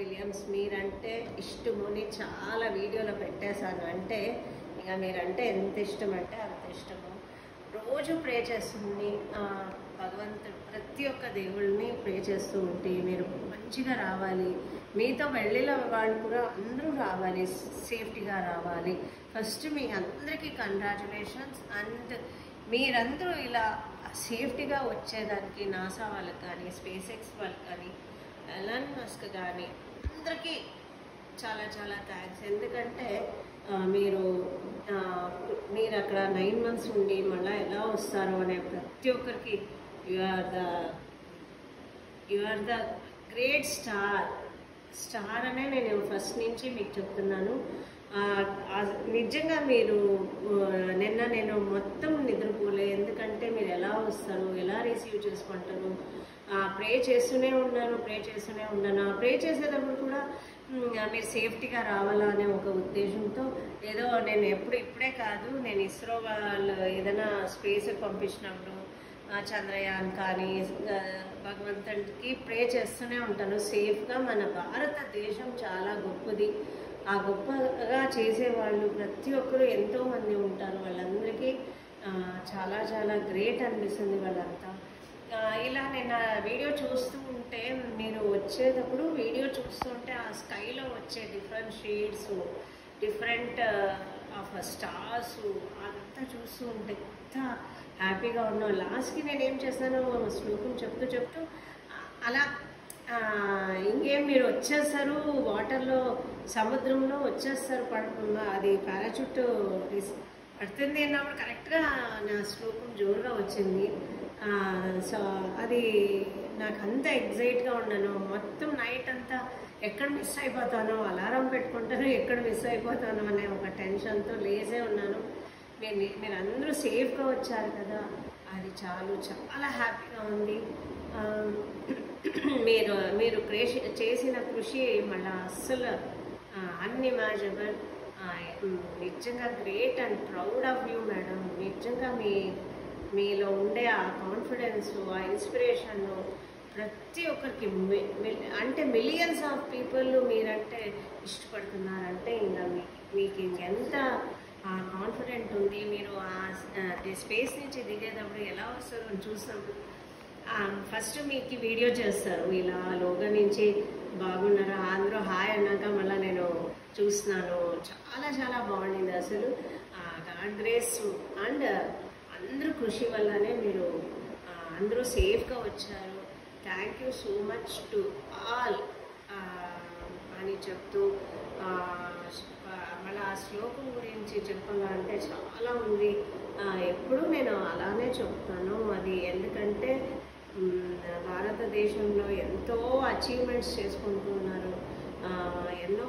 Williams మీరంటే ఇష్టమని చాలా వీడియోలో పెట్టేశాను. అంటే ఇక మీరంటే ఎంత ఇష్టం అంటే అంత ఇష్టము. రోజు ప్రే చేస్తుంది భగవంతుడు, ప్రతి ఒక్క దేవుళ్ళని ప్రే చేస్తూ ఉంటే మీరు మంచిగా రావాలి. మీతో వెళ్ళిన వాళ్ళు కూడా అందరూ రావాలి, సేఫ్టీగా రావాలి. ఫస్ట్ మీ అందరికీ కంగ్రాచులేషన్స్. అండ్ మీరందరూ ఇలా సేఫ్టీగా వచ్చేదానికి నాసా వాళ్ళకి కానీ, స్పేస్ ఎక్స్ వాళ్ళకి కానీ, ఎలాన్ మస్క్ కానీ అందరికీ చాలా చాలా థ్యాంక్స్. ఎందుకంటే మీరు అక్కడ 9 months ఉండి మళ్ళీ ఎలా వస్తారో అనే ప్రతి ఒక్కరికి you are the great star అనే నేను ఫస్ట్ నుంచి మీకు చెప్తున్నాను. నిజంగా మీరు నేను మొత్తం నిద్రపోలే. ఎందుకంటే మీరు ఎలా వస్తారు, ఎలా రిసీవ్ చేసుకుంటారు. ప్రే చేస్తూనే ఉన్నాను. ప్రే చేసేటప్పుడు కూడా మీరు సేఫ్టీగా రావాలా అనే ఒక ఉద్దేశంతో ఏదో నేను ఇప్పుడే కాదు, నేను ఇస్రో వాళ్ళు ఏదైనా స్పేస్ పంపించినప్పుడు చంద్రయాన్ కానీ భగవంతుడికి ప్రే చేస్తూనే ఉంటాను. సేఫ్గా మన భారతదేశం చాలా గొప్పది. ఆ గొప్పగా చేసేవాళ్ళు ప్రతి ఒక్కరు ఎంతోమంది ఉంటారు. వాళ్ళందరికీ చాలా చాలా గ్రేట్ అనిపిస్తుంది వాళ్ళంతా. ఇలా నేను వీడియో చూస్తూ ఉంటే, మీరు వచ్చేటప్పుడు వీడియో చూస్తూ ఉంటే ఆ స్కైలో వచ్చే different shades, different of stars అదంతా చూస్తూ ఉంటే ఎంత హ్యాపీగా ఉన్నాం. లాస్ట్కి నేనేం చేస్తాను, శ్లోకం చెప్తూ అలా ఇంకేం మీరు వచ్చేస్తారు, వాటర్లో సముద్రంలో వచ్చేస్తారు, అది పారాచూట్ పడుతుంది అన్నప్పుడు కరెక్ట్గా నా శ్లోకం జోరుగా వచ్చింది. సో అది నాకు అంత ఎగ్జైట్గా ఉన్నాను. మొత్తం నైట్ అంతా ఎక్కడ మిస్ అయిపోతానో, అలారం పెట్టుకుంటాను, ఎక్కడ మిస్ అయిపోతానో అనే ఒక టెన్షన్తో లేసే ఉన్నాను. మీరు అందరూ సేఫ్గా వచ్చారు కదా, అది చాలా హ్యాపీగా ఉంది. మీరు చేసిన కృషి మళ్ళీ అస్సలు అన్ఇమాజినబుల్. నిజంగా great and proud of you madam. నిజంగా మీలో ఉండే ఆ కాన్ఫిడెన్స్, ఆ ఇన్స్పిరేషన్ ప్రతి ఒక్కరికి అంటే మిలియన్స్ ఆఫ్ పీపుల్ మీరంటే ఇష్టపడుతున్నారంటే ఇంకా మీకు ఇంకెంత కాన్ఫిడెంట్ ఉంది. మీరు స్పేస్ నుంచి దిగేటప్పుడు ఎలా వస్తారో చూసినప్పుడు ఫస్ట్ మీకు వీడియో చేస్తారు, ఇలా లోగా నుంచి బాగున్నారా అందరూ హాయ్ అన్నాక మళ్ళీ నేను చూస్తున్నాను. చాలా చాలా బాగుండింది అసలు. గాడ్ గ్రేస్ అండ్ అందరూ కృషి వల్లనే మీరు అందరూ సేఫ్గా వచ్చారు. Thank you so much to all అని చెప్తూ మళ్ళీ ఆ శ్లోకం గురించి చెప్పాలంటే చాలా ఉంది. ఎప్పుడు నేను అలానే చెప్తాను. అది ఎందుకంటే భారతదేశంలో ఎంతో అచీవ్మెంట్స్ చేసుకుంటున్నారు, ఎన్నో